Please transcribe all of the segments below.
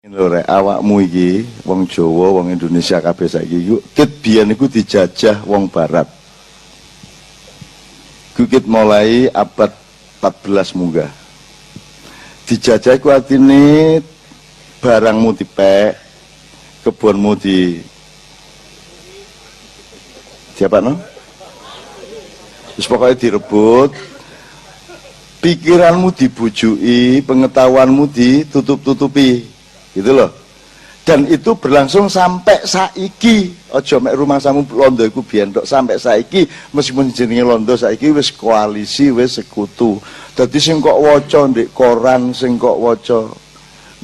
Lho rek, awakmu iki wong Jawa, wong Indonesia kabeh saiki iku ket biyen iku dijajah wong barat. Kukit mulai abad 14 munggah. Dijajah iku artine barangmu dipek, kebunmu di apa no? Terus pokoknya direbut, pikiranmu dibujuki, pengetahuanmu ditutup-tutupi. Gitu loh. Dan itu berlangsung sampai saiki. Ojo mek rumangsamu londo iku biyen tok sampai saiki, meskipun jenenge londo saiki wis koalisi, wis sekutu. Dadi sing kok waca ndek koran, sing kok waca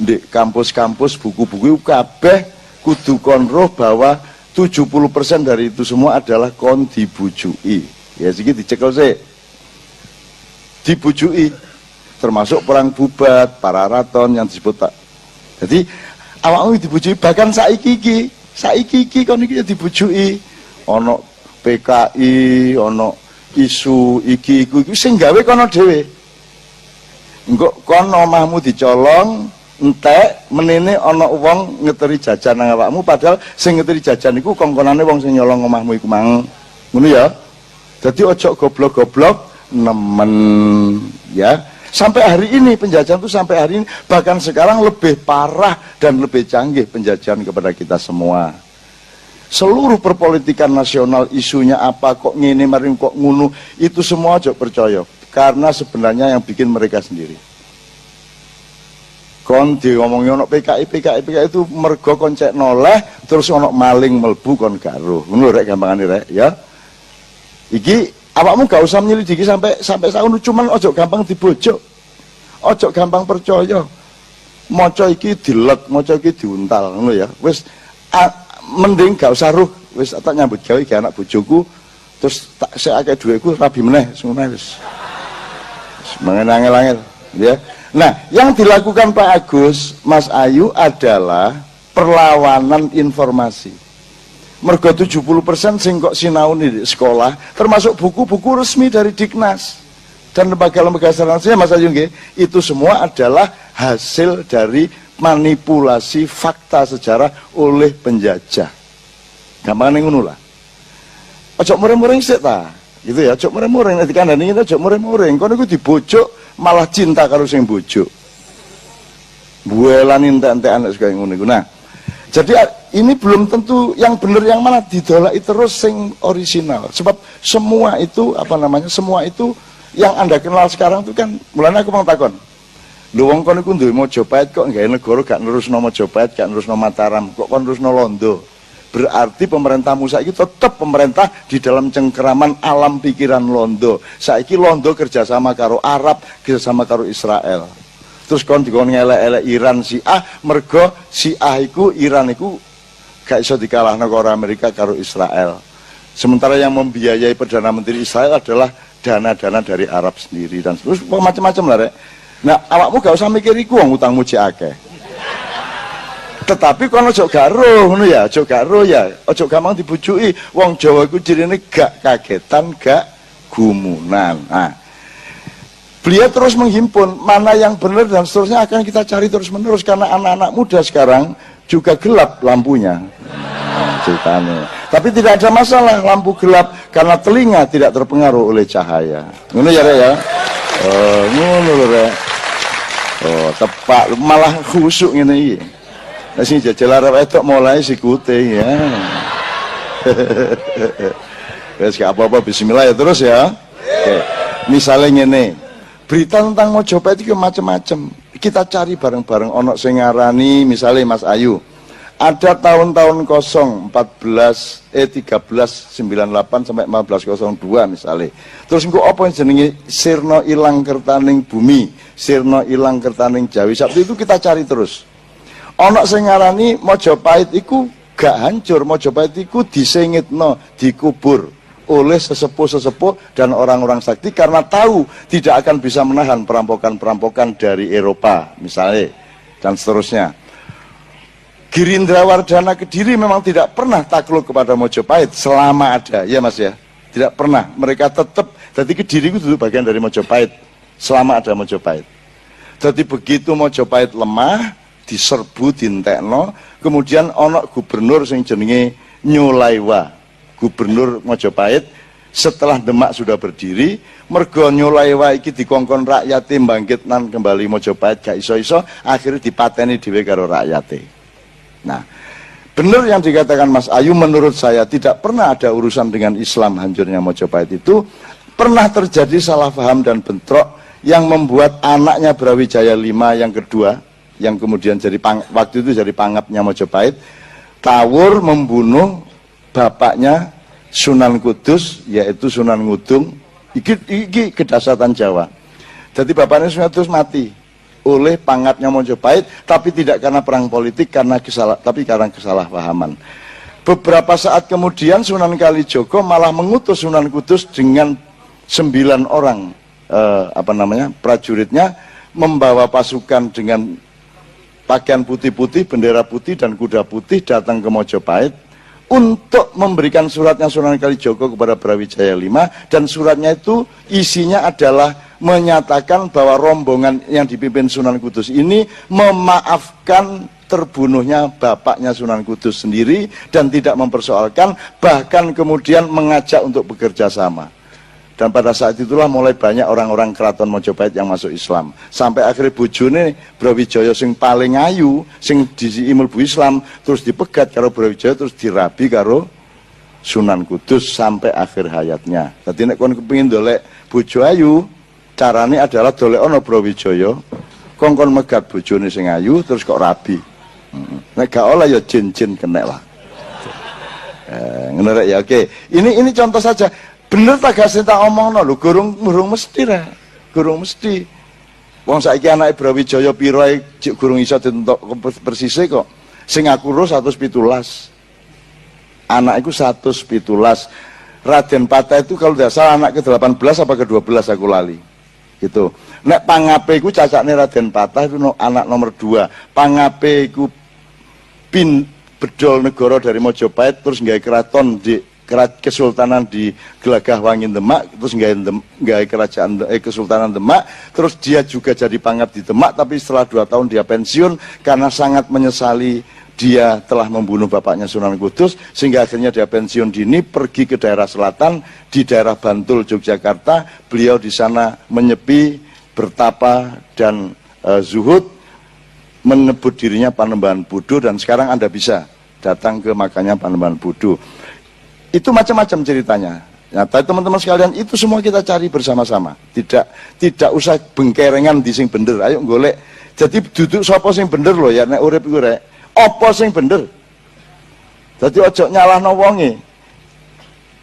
ndek kampus-kampus, buku-buku kabeh kudu kon roh bahwa 70% dari itu semua adalah kon dibujui. Ya iki dicekel sik. Dibujui. Termasuk perang Bubat, para raton yang disebut tak. Jadi awakmu dibujui, bahkan saiki iki kon iki dibujui. Ana PKI, ana isu iki iku sing gawe kono dhewe. Engko kon omahmu dicolong, entek menene ana wong ngeteri jajan nang awakmu, padahal sing ngeteri jajan iku kongkonane wong sing nyolong omahmu iku mang. Ngono ya. Dadi ojo goblok-goblok nemen ya. Sampai hari ini penjajahan itu sampai hari ini, bahkan sekarang lebih parah dan lebih canggih penjajahan kepada kita semua. Seluruh perpolitikan nasional isunya apa kok ngene maring kok ngunu, itu semua aja percaya, karena sebenarnya yang bikin mereka sendiri. Kon diomongin ono PKI itu mergo kon cek noleh terus ono maling melbu kon garo. Ngono rek gampangane rek ya. Iki awakmu gak usah menyelidiki sampai saunu, cuman ojo gampang dibojok, ojo gampang percaya. Maca iki dilek, maca iki diuntal, ngono ya. Wis mending gak usah ruh, wis tak nyambut gawe iki anak bojoku, terus tak sik akeh dhuwitku rabi meneh, ngono wis. Mangan angel-angel, ya. Nah, yang dilakukan Pak Agus, Mas Ayu adalah perlawanan informasi. Mergo 70% sing kok sinau di sekolah, termasuk buku-buku resmi dari Diknas dan lembaga-lembaga selanjutnya, Mas Ayu nggih, itu semua adalah hasil dari manipulasi fakta sejarah oleh penjajah. Gampang ngono lah. Ojo mureng-mureng sik ta. Gitu ya, ojo mureng-mureng nek dikandani ojo mureng-mureng. Kono iku dibojok malah cinta karo sing bojok. Buelan entek-entekan nek kaya ngono iku. Nah, jadi ini belum tentu yang benar yang mana, didolaki terus sing orisinal. Sebab semua itu semua itu yang Anda kenal sekarang itu kan, mulanya aku mau takon. Lho wong kon iku duwe Mojopahit kok gawe negara gak nerusno Mojopahit, gak nerusno Mataram, kok kon nerusno Londo. Berarti pemerintahmu saiki tetap pemerintah di dalam cengkeraman alam pikiran Londo. Saiki Londo kerjasama karo Arab, kerjasama karo Israel. Terus kon dikon ngelek-elek Iran Syiah, mergo Syiah iku Iran iku gak iso dikalahno karo Amerika karo Israel. Sementara yang membiayai Perdana Menteri Israel adalah dana-dana dari Arab sendiri dan terus macam-macam lah rek. Nah, awakmu gak usah mikir iku wong utangmu cek akeh. Tetapi kon ojo garo ngono ya, ojo garo ya, ojo gampang dibujuki. Wong Jawa iku cirine gak kagetan, gak gumunan. Nah, beliau terus menghimpun mana yang benar dan seterusnya akan kita cari terus menerus, karena anak-anak muda sekarang juga gelap lampunya. Ceritanya. Tapi tidak ada masalah lampu gelap karena telinga tidak terpengaruh oleh cahaya. Ngono ya rek ya. Oh, ngono lho rek. Oh, tepak malah khusuk ngene iki. Lah sing jajal arep etok mulai sikute ya. Wes gak apa-apa, bismillah ya terus ya. Oke. Misalnya ngene. Berita tentang Mojopahit itu macam-macam. Kita cari bareng-bareng. Ono sing ngarani misalnya Mas Ayu. Ada tahun-tahun 1398 sampai 1502 misalnya. Terus engko apa jenenge sirna ilang kertaning bumi, sirna ilang kertaning Jawi. Sabtu itu kita cari terus. Ono sing ngarani Mojopahit iku gak hancur, Mojopahit iku disengitno, dikubur oleh sesepuh-sesepuh dan orang-orang sakti karena tahu tidak akan bisa menahan perampokan-perampokan dari Eropa misalnya dan seterusnya. Girindrawardhana Kediri memang tidak pernah takluk kepada Mojopahit selama ada, ya Mas ya, tidak pernah. Mereka tetap, jadi Kediri itu dulu bagian dari Mojopahit selama ada Mojopahit. Jadi begitu Mojopahit lemah, diserbu dintekno, kemudian ana gubernur sing jenenge Nyulaiwa, gubernur Majapahit. Setelah Demak sudah berdiri, mergo Nyulaiwa iki dikongkon rakyate bangkit nan kembali Majapahit gak iso-iso, akhirnya dipateni dhewe karo rakyate. Nah, benar yang dikatakan Mas Ayu, menurut saya tidak pernah ada urusan dengan Islam hancurnya Majapahit itu. Pernah terjadi salah paham dan bentrok yang membuat anaknya Brawijaya V yang kedua, yang kemudian jadi waktu itu jadi pangapnya Majapahit, tawur membunuh bapaknya Sunan Kudus, yaitu Sunan Ngudung. Iki kedasatan Jawa. Jadi bapaknya Sunan Kudus mati oleh pangapnya Majapahit, tapi tidak karena perang politik, tapi karena kesalahpahaman. Beberapa saat kemudian Sunan Kalijogo malah mengutus Sunan Kudus dengan 9 orang prajuritnya, membawa pasukan dengan pakaian putih-putih, bendera putih dan kuda putih datang ke Majapahit untuk memberikan suratnya Sunan Kalijogo kepada Brawijaya V, dan suratnya itu isinya adalah menyatakan bahwa rombongan yang dipimpin Sunan Kudus ini memaafkan terbunuhnya bapaknya Sunan Kudus sendiri dan tidak mempersoalkan, bahkan kemudian mengajak untuk bekerja sama. Dan pada saat itulah mulai banyak orang-orang keraton Majapahit yang masuk Islam. Sampai akhirnya bojone Brawijaya sing paling ayu, sing disi mlebu Islam, terus dipegat karo Brawijaya, terus dirabi karo Sunan Kudus sampai akhir hayatnya. Dadi nek kon kepengin dolek bojo ayu, carane adalah dolek ana Brawijaya, kongkon megat bojone sing ayu terus kok rabi. Nek gak oleh ya jin-jin kenek lah. Ngono rek ya, oke. Ini contoh saja. Bener tak gak sing tak omongno lho, gurung mesti ra. Gurung mesti. Wong saiki anake Brawijaya pira cek gurung iso ditentok persise kok. Sing aku ro 117. Anak iku 117. Raden Patah itu kalau tidak salah anak ke-18 apa ke-12 aku lali. Gitu. Nek pangape iku cacakne Raden Patah itu anak nomor 2. Pangape iku bedol negara dari Majapahit terus nggawe keraton di kesultanan di Gelagah Wangin Demak, terus nggawe kerajaan kesultanan Demak, terus dia juga jadi pangap di Demak, tapi setelah 2 tahun dia pensiun karena sangat menyesali dia telah membunuh bapaknya Sunan Kudus, sehingga akhirnya dia pensiun dini, pergi ke daerah selatan, di daerah Bantul, Yogyakarta. Beliau di sana menyepi, bertapa dan zuhud, menyebut dirinya Panembahan Buddha, dan sekarang Anda bisa datang ke makamnya Panembahan Buddha. Itu macam-macam ceritanya. Nah, teman-teman sekalian, itu semua kita cari bersama-sama. Tidak usah bengkerengan di sing bener. Ayo golek. Jadi duduk sapa sing bener loh ya, nek urip iku rek. Apa sing bener? Jadi ojo nyalahno wonge.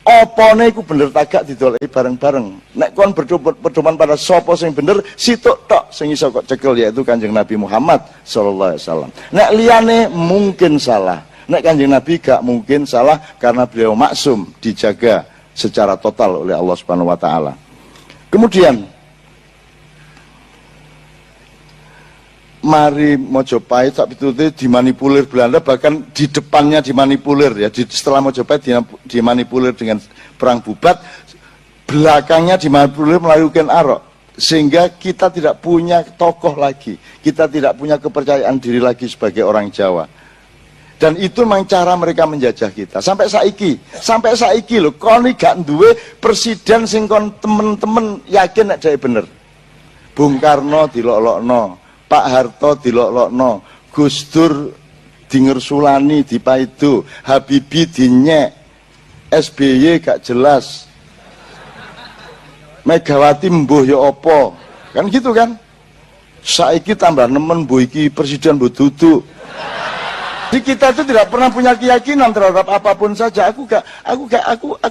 Opone iku bener tagak didoleki bareng-bareng. Nek kon berdoman pada sapa sing bener, situk tok sing iso kok cekel, yaitu Kanjeng Nabi Muhammad sallallahu alaihi wasallam. Nek liyane mungkin salah. Nek Kanjeng Nabi gak mungkin salah karena beliau maksum, dijaga secara total oleh Allah Subhanahu wa taala. Kemudian mari Majapahit saat itu dimanipulir Belanda, bahkan di depannya dimanipulir ya, setelah Majapahit dimanipulir dengan perang Bubat, belakangnya dimanipulir melalui Ken Arok, sehingga kita tidak punya tokoh lagi, kita tidak punya kepercayaan diri lagi sebagai orang Jawa. Dan itu memang cara mereka menjajah kita. Sampai saiki loh, koni gak duwe presiden sing kon temen-temen yakin nek dhek bener. Bung Karno dilok-lokno, Pak Harto dilok-lokno, Gus Dur dingersulani dipaido, Habibie dinyek, SBY gak jelas, Megawati mbuh ya apa, kan gitu kan. Saiki tambah nemen mbuh iki presiden mbuh duduk. Jadi kita itu tidak pernah punya keyakinan terhadap apapun saja. Aku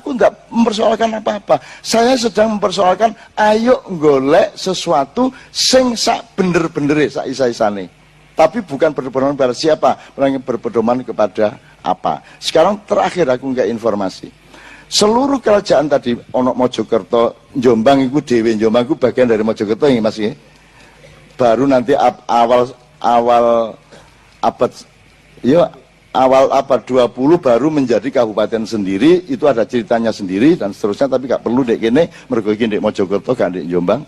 enggak mempersoalkan apa-apa. Saya sedang mempersoalkan, ayo golek sesuatu sing sak bener-bener sak isa-isane. Tapi bukan berpedoman pada siapa, melainkan berpedoman kepada apa. Sekarang terakhir aku nggak informasi. Seluruh kerajaan tadi, ono Mojokerto, Jombang itu dewe, Jombang itu bagian dari Mojokerto ini Mas ya. Baru nanti awal abad 20 baru menjadi kabupaten sendiri, itu ada ceritanya sendiri dan seterusnya, tapi gak perlu dek kene mergo iki ndek Mojokerto gak ndek Jombang.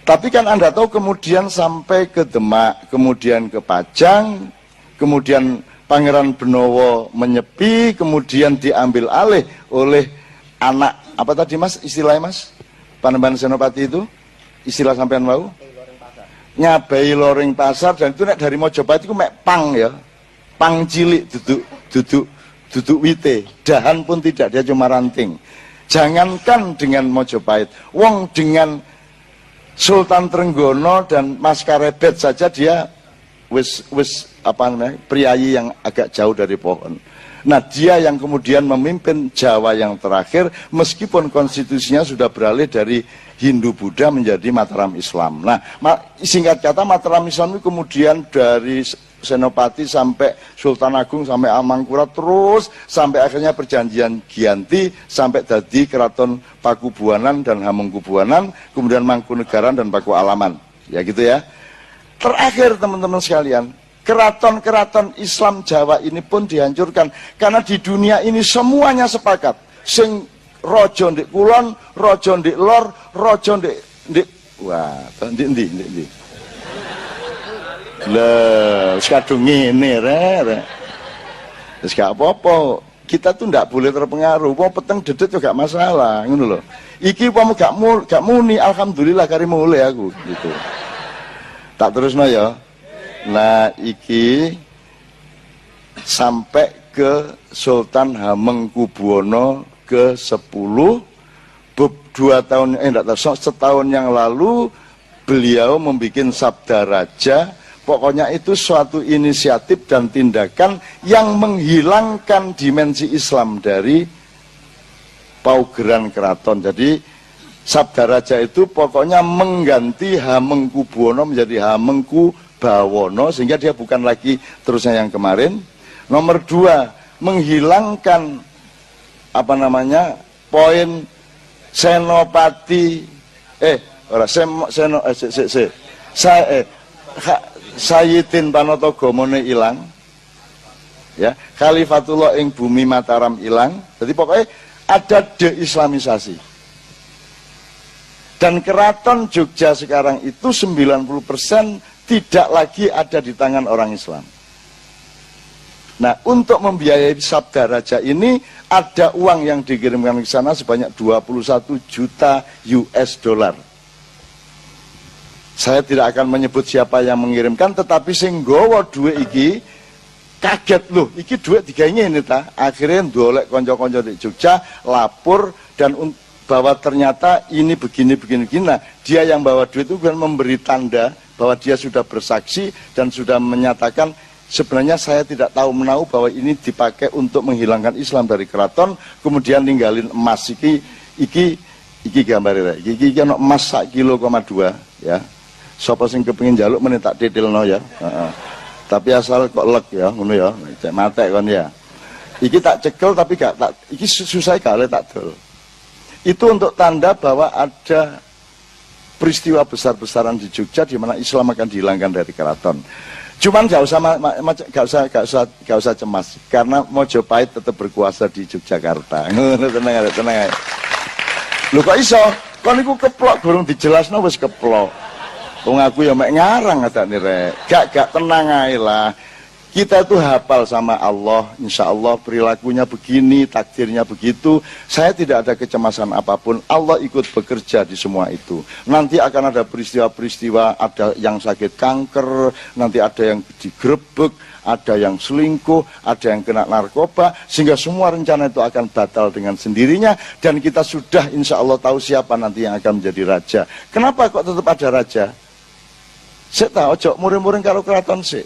Tapi kan Anda tahu kemudian sampai ke Demak, kemudian ke Pajang, kemudian Pangeran Benowo menyepi, kemudian diambil alih oleh anak, apa tadi Mas istilahnya Mas? Panembahan Senopati itu? Istilah sampean mau? Nyabai loring pasar, dan itu nek dari Mojopahit itu mek pang ya. Pang cilik, duduk wite, dahan pun tidak, dia cuma ranting. Jangankan dengan Mojopahit, wong dengan Sultan Trenggono dan Mas Karebet saja dia wis apa namanya, priayi yang agak jauh dari pohon. Nah, dia yang kemudian memimpin Jawa yang terakhir, meskipun konstitusinya sudah beralih dari Hindu Buddha menjadi Mataram Islam. Nah, singkat kata Mataram Islam itu kemudian dari Senopati sampai Sultan Agung sampai Amangkurat, terus sampai akhirnya perjanjian Giyanti sampai jadi Keraton Pakubuanan dan Hamengkubuanan, kemudian Mangkunegaran dan Pakualaman. Ya gitu ya. Terakhir teman-teman sekalian, keraton-keraton Islam Jawa ini pun dihancurkan karena di dunia ini semuanya sepakat. Sing rojo ndik kulon, rojo ndik lor, rojo ndik wah, ndik. Lah, sekadung ngene rek. Wis gak apa-apa. Kita tuh ndak boleh terpengaruh. Wong peteng dedet juga gak masalah, ngono lho. Iki umpama gak muni, alhamdulillah kari mulai aku gitu. Tak terusno ya. Nah, iki sampai ke Sultan Hamengkubuwono ke-10 setahun yang lalu beliau membuat Sabda Raja. Pokoknya itu suatu inisiatif dan tindakan yang menghilangkan dimensi Islam dari paugeran keraton. Jadi Sabda Raja itu pokoknya mengganti Hamengkubuwono menjadi Hamengkubawono, sehingga dia bukan lagi terusnya yang kemarin. Nomor 2, menghilangkan apa namanya poin Senopati Sayyidin Panotogomone ilang, ya, Khalifatullah ing bumi Mataram ilang. Jadi pokoknya ada deislamisasi. Dan keraton Jogja sekarang itu 90% tidak lagi ada di tangan orang Islam. Nah, untuk membiayai Sabda Raja ini ada uang yang dikirimkan ke sana sebanyak 21 juta US dollar. Saya tidak akan menyebut siapa yang mengirimkan, tetapi sing nggawa duit iki kaget loh, iki duit diganye ini ta. Akhirnya ndolek konco-konco di Jogja lapor dan bahwa ternyata ini begini. Nah, dia yang bawa duit itu kan memberi tanda bahwa dia sudah bersaksi dan sudah menyatakan sebenarnya saya tidak tahu menahu bahwa ini dipakai untuk menghilangkan Islam dari keraton, kemudian ninggalin emas iki gambarnya. Iki ono emas 1,2 kilo ya. Sapa sing kepengin njaluk meneh tak detailno ya. Tapi asal kok lek ya, ngono ya. Cek matek kon ya. Iki tak cekel tapi gak tak iki susah kali tak dol. Itu untuk tanda bahwa ada peristiwa besar-besaran di Jogja di mana Islam akan dihilangkan dari keraton. Cuman gak usah cemas karena Mojopahit tetap berkuasa di Yogyakarta. Ngono tenang aja. Lho kok iso? Kon niku keplok durung dijelasno wis keplok. Wong aku ya mek ngarang adane rek. Gak tenang ae lah. Kita itu hafal sama Allah, insya Allah perilakunya begini, takdirnya begitu. Saya tidak ada kecemasan apapun. Allah ikut bekerja di semua itu. Nanti akan ada peristiwa-peristiwa, ada yang sakit kanker, nanti ada yang digrebek, ada yang selingkuh, ada yang kena narkoba, sehingga semua rencana itu akan batal dengan sendirinya. Dan kita sudah insya Allah tahu siapa nanti yang akan menjadi raja. Kenapa kok tetap ada raja? Saya tahu, ojo muring-muring karo keraton sih.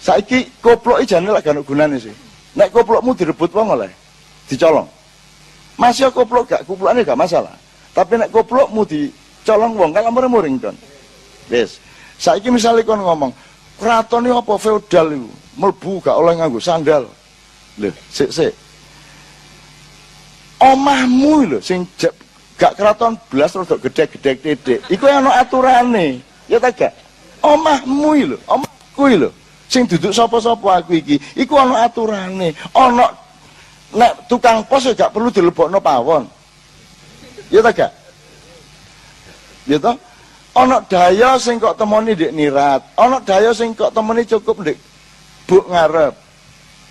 Saiki koplok jane lak gak gunane sih. Nek koplokmu direbut wong oleh dicolong. Masih koplok gak koplokane gak masalah. Tapi nek koplokmu dicolong wong kan muring-muring ton. Wis. Saiki misale kon ngomong, keraton iki apa feodal iku? Mlebu gak oleh nganggo sandal. Lho, sik. Omahmu lho sing gak keraton blas rodok gedhe-gedhe titik. Iku ana aturane. Ya ta gak? Omahmu lho, omahku lho. Sing duduk sapa-sapa aku iki, iku ana aturane. Ana nek tukang pos gak perlu dilebokno pawon. Ya ta gak? Ya toh? Ana daya sing kok temoni ndek nirat, ana daya sing kok temoni cukup ndek buk ngarep.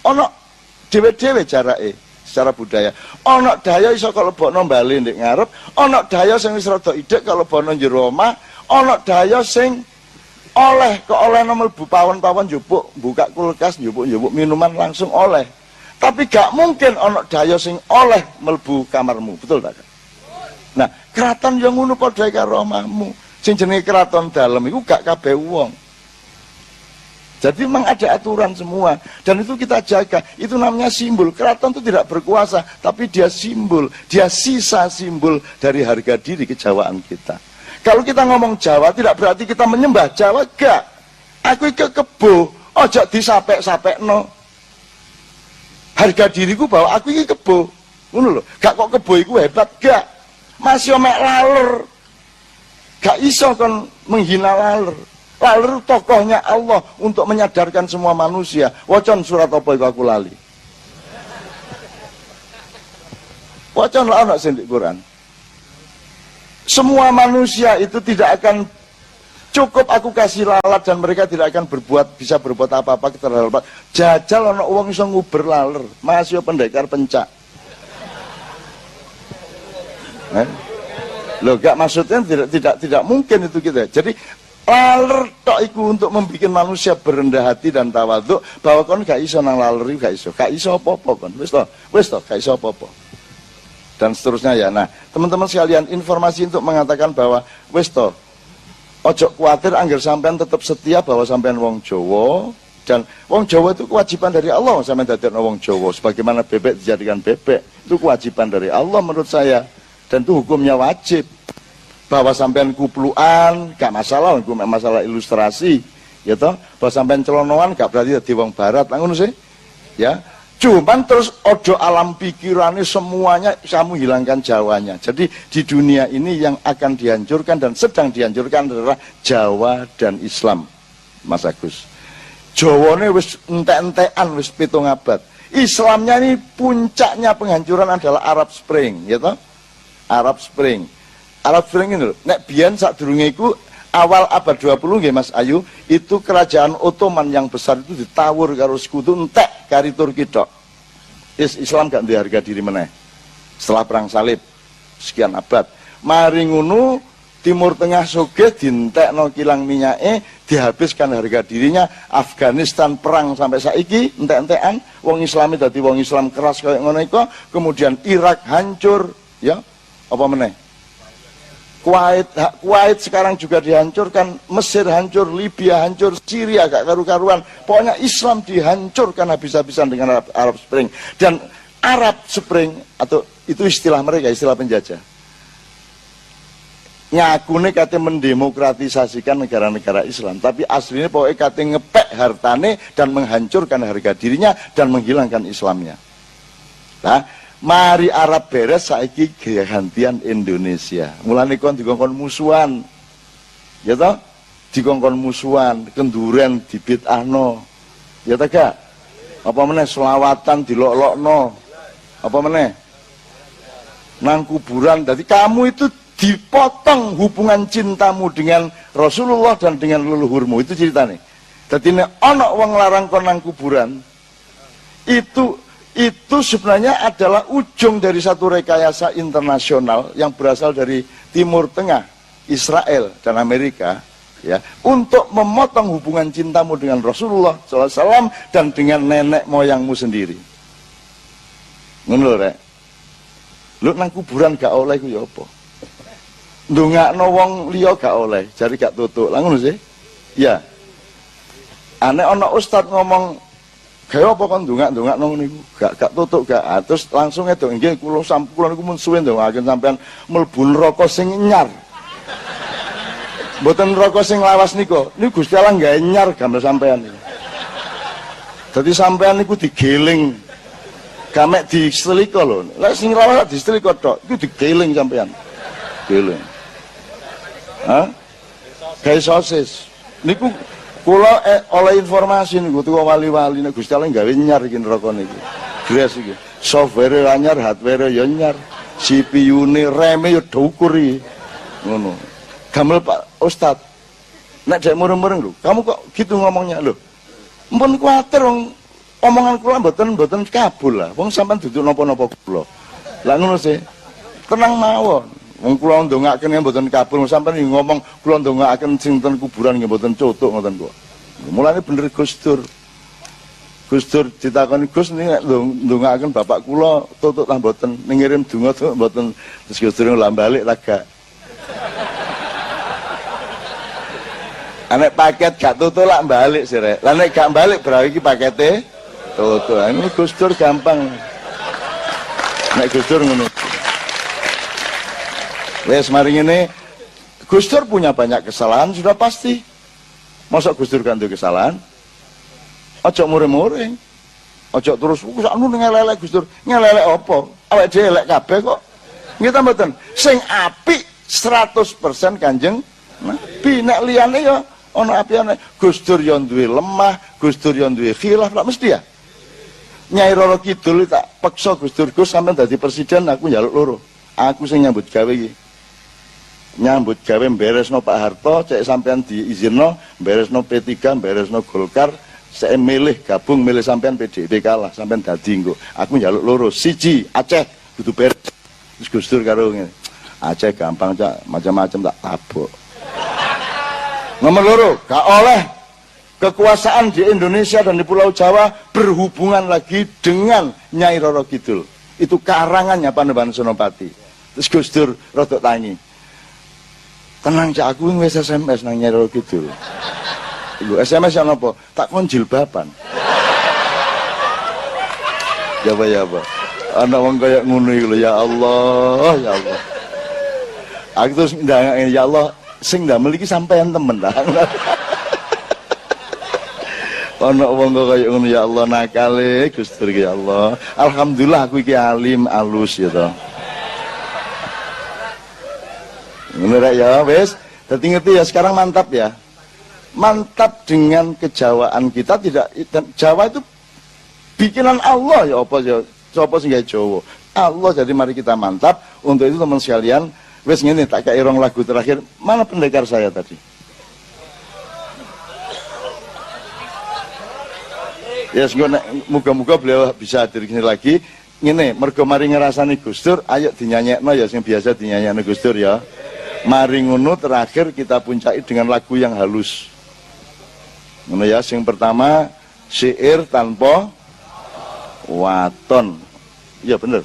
Ana dhewe-dhewe jarake secara budaya. Ana daya iso kok lebokno bali ndek ngarep, ana daya sing wis rada idek kok lebokno njero omah, ana daya sing oleh kok oleh mlebu pawon-pawon njupuk, buka kulkas njupuk-njupuk minuman langsung oleh. Tapi gak mungkin ana daya sing oleh mlebu kamarmu, betul tak? Nah, keraton yang ngono padha karo omahmu. Sing jenenge keraton dalem iku gak kabeh wong. Jadi memang ada aturan semua dan itu kita jaga. Itu namanya simbol. Keraton itu tidak berkuasa, tapi dia simbol, dia sisa simbol dari harga diri kejawaan kita. Kalau kita ngomong Jawa tidak berarti kita menyembah Jawa, gak. Aku iki kebo, ojo disapek-sapekno. Harga diriku bahwa aku iki kebo. Ngono lho. Gak kok kebo iku hebat, gak. Masih mek laler. Gak iso kon menghina laler. Laler tokohnya Allah untuk menyadarkan semua manusia. Wacon surat apa iku aku lali. Wacon lah ana sing di Quran. Semua manusia itu tidak akan cukup aku kasih lalat dan mereka tidak akan bisa berbuat apa-apa terhadap jajal ana wong iso nguber laler, masih pendekar pencak. Loh, gak maksudnya tidak mungkin itu kita. Jadi laler tok iku untuk membuat manusia berendah hati dan tawaduk bahwa kon gak iso nang laler gak iso apa-apa kon. Wis to, gak iso apa-apa. Dan seterusnya ya. Nah, teman-teman sekalian, informasi untuk mengatakan bahwa wis to, ojo kuatir anggar sampean tetap setia bahwa sampean wong Jawa dan wong Jawa itu kewajiban dari Allah sampean dadekno wong Jawa sebagaimana bebek dijadikan bebek. Itu kewajiban dari Allah menurut saya. Dan itu hukumnya wajib. Bahwa sampean kupluan gak masalah, hukum masalah ilustrasi, ya toh. Bahwa sampean celonoan gak berarti dadi wong barat, ngono sih. Ya. Cuman terus ojo alam pikirannya semuanya kamu hilangkan Jawanya. Jadi di dunia ini yang akan dihancurkan dan sedang dihancurkan adalah Jawa dan Islam, Mas Agus. Jawane wis entek-entekan wis 7 abad. Islamnya ini puncaknya penghancuran adalah Arab Spring, ya toh? Arab Spring. Arab Spring ini lho, nek biyen sadurunge iku awal abad 20 nggih Mas Ayu, itu kerajaan Ottoman yang besar itu ditawur karo sekutu entek kari Turki tok. Islam gak duwe harga diri meneh. Setelah perang salib sekian abad. Mari ngono Timur Tengah sugih dientekno kilang minyake, dihabiskan harga dirinya. Afghanistan perang sampai saiki entek-entekan, wong Islami dadi wong Islam keras kaya ngono iku, kemudian Irak hancur, ya. Apa meneh? Kuwait sekarang juga dihancurkan, Mesir hancur, Libya hancur, Syria gak karu-karuan. Pokoknya Islam dihancurkan habis-habisan dengan Arab Spring. Dan Arab Spring, atau itu istilah mereka, istilah penjajah, ngakune kate mendemokratisasikan negara-negara Islam, tapi aslinya pokoknya kate ngepek hartane dan menghancurkan harga dirinya dan menghilangkan Islamnya. Nah, mari Arab beres saiki gantian Indonesia. Mulane kon dikongkon musuhan. Ya toh? Dikongkon musuhan, kenduren dibid'ahno. Ya ta gak? Apa meneh selawatan dilok-lokno. Apa meneh? Nang kuburan. Jadi kamu itu dipotong hubungan cintamu dengan Rasulullah dan dengan leluhurmu. Itu ceritanya. Jadi nek ana wong larang kon nang kuburan, itu sebenarnya adalah ujung dari satu rekayasa internasional yang berasal dari Timur Tengah, Israel dan Amerika, ya, untuk memotong hubungan cintamu dengan Rasulullah SAW dan dengan nenek moyangmu sendiri. Ngono lho rek. Lu nang kuburan gak oleh ku ya apa? Ndongakno wong liya gak oleh, jari gak tutuk. Lah ngono sih. Ya. Ane ana ustaz ngomong gawe apa kon ndongak-ndongak nang niku? Gak tutuk gak. Terus langsung itu nggih kula niku mun suwe ndongaken sampean mlebu neraka sing nyar. Mboten neraka sing lawas niku. Niku Gusti Allah gawe nyar gambar sampean niku. Dadi sampean niku digeling. Gamek diseliko lho. Lah sing lawas diseliko tok, iku digeling sampean. Geling. Hah? Gawe sosis. Niku kula oleh informasi niku tuwa wali-wali nek Gusti Allah gawe nyar iki neraka niku. Gres iki. Software anyar, hardware ya nyar. CPU-ne, RAM-e ya do ukur iki. Ngono. Gamel Pak Ustad. Nek dek mureng-mureng lho, kamu kok gitu ngomongnya lho. Mpun kuwatir wong omongan kula mboten kabul lah. Wong sampean duduk napa-napa kula. Lah ngono sih. Tenang mawon. Wong kula ndongaaken mboten kabul, sampean ngomong kula ndongaaken sing ten kuburan nggih mboten cutuk ngoten kok. Mulane bener Gus Dur. Gus Dur ditakoni Gus niki ndongaaken bapak kula tutuk ta mboten, ngirim donga tutuk mboten. Terus Gus Dur lah balik ta gak. Anek paket gak tutuk lak balik sih rek. Lah nek gak balik berarti iki pakete tutuk. Ini Gus Dur gampang. Nek Gus Dur ngono. Wes mari ngene. Gus Dur punya banyak kesalahan sudah pasti. Masa Gus Dur kan duwe kesalahan? Ojo mureng-mureng. Ojo terus anu ngelelek Gus Dur. Ngelelek apa? Awake dhewe elek kabeh kok. Nggih ta mboten? Sing apik 100% Kanjeng Nabi. Nek liyane ya ana apiane. Gus Dur yo duwe lemah, Gus Dur yo duwe khilaf, lak mesti ya. Nyai Roro Kidul tak peksa Gus Dur, Gus sampean dadi presiden aku njaluk loro. Aku sing nyambut gawe iki. Nyambut gawe beresno Pak Harto, cek sampean diizinno, beresno P3, beresno Golkar, saya milih gabung milih sampean PDIP kalah, sampean dadi engko. Aku njaluk loro, siji Aceh kudu beres. Terus Gus Dur karo ngene. Aceh gampang cak, macam-macam tak tabok. Nomor loro, gak oleh kekuasaan di Indonesia dan di Pulau Jawa berhubungan lagi dengan Nyai Roro Kidul. Itu karangannya Panembahan Senopati. Terus Gus Dur rodok tangi. Tenang cak, aku wis SMS nang Nyai Roro Kidul. Iku SMS yang apa? Tak kon jilbaban. Ya apa? Ana wong kaya ngono iki lho, ya Allah, ya Allah. Aku terus ndangake ya Allah sing ndamel iki sampean temen lah. Ana wong kok kaya ngono ya Allah nakale Gus Dur ya Allah. Alhamdulillah aku iki alim alus ya to. Ngono rek ya wis. Dadi ngerti ya sekarang mantap ya. Mantap dengan kejawaan kita tidak dan Jawa itu bikinan Allah ya apa ya. Sapa sing gawe Jawa? Allah jadi mari kita mantap. Untuk itu teman sekalian wes ngene tak kayak rong lagu terakhir. Mana pendekar saya tadi? Ya muga-muga beliau bisa hadir sini lagi. Ngene mergo mari ngrasani Gus Dur, ayo dinyanyekno ya sing biasa dinyanyekno Gus Dur ya. Mari ngono terakhir kita puncai dengan lagu yang halus. Ngono ya, sing pertama syair tanpa waton. Iya bener.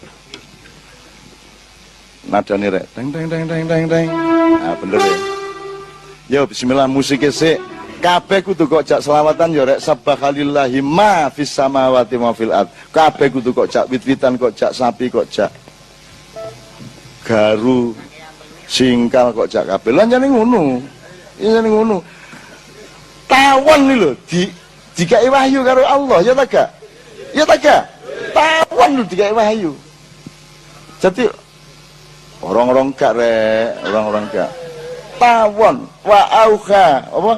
Nadane rek teng teng teng teng teng teng. Ah bener ya. Yo bismillah musiknya sik. Kabeh kudu kok jak selawatan yo rek subhanallahi ma fis samawati wa fil ard. Kabeh kudu kok jak wit-witan kok jak sapi kok jak garu singkal kok jak kabeh. Lah jane ngono. Iya jane ngono. Tawon iki lho dikai wahyu karo Allah ya ta gak? Ya ta gak? Tawon lho dikai wahyu. Jadi orang-orang gak rek, orang-orang gak. Tawon wa auha apa?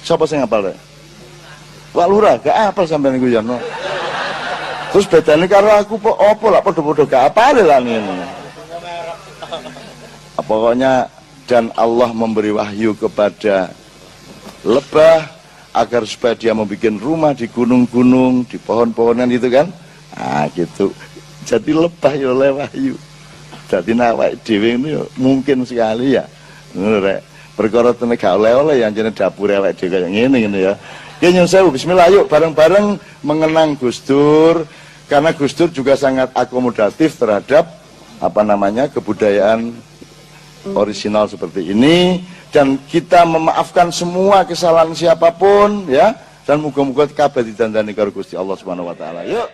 Siapa sing ngapal rek? Wak Lurah gak apal sampean iku ya no. Terus bedane karo aku apa lah padha-padha gak apal lah ngene. Pokoknya dan Allah memberi wahyu kepada lebah agar supaya dia membuat rumah di gunung-gunung, di pohon-pohonan itu kan. Ah gitu. Jadi lebah ya oleh wahyu. Jadi awake dhewe ini mungkin sekali ya. Ngono rek. Perkara tenan gak oleh-oleh yang jenenge dapur awake dhewe kaya ngene ya. Ya nyun sewu bismillah yuk bareng-bareng mengenang Gus Dur karena Gus Dur juga sangat akomodatif terhadap apa namanya kebudayaan orisinal seperti ini dan kita memaafkan semua kesalahan siapapun ya dan moga-moga kabeh didandani karo Gusti Allah Subhanahu wa taala. Yuk